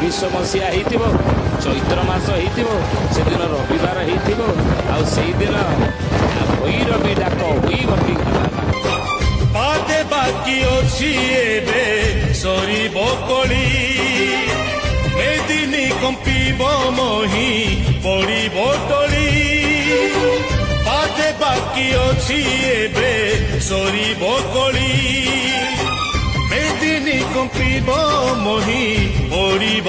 24 ମସିହା ହେଇଥିବ, ଚୈତ୍ର ମାସ ହେଇଥିବ, ସେଦିନ ରବିବାର ହେଇଥିବ। ଆଉ ସେଇଦିନ ଭୈରବୀ ଡାକ ହୋଇବ ପାଦେ ବାକି ଅଛି ଏବେ ସରିବ କଳି, ଏଦିନି କମ୍ପିବ ମହି ପଡ଼ିବ ଟଳି। ପାଦେ ବାକି ଅଛି ଏବେ ସରିବ କଳି, ଏଦିନି କମ୍ପିବ ମହି ପଡ଼ିବ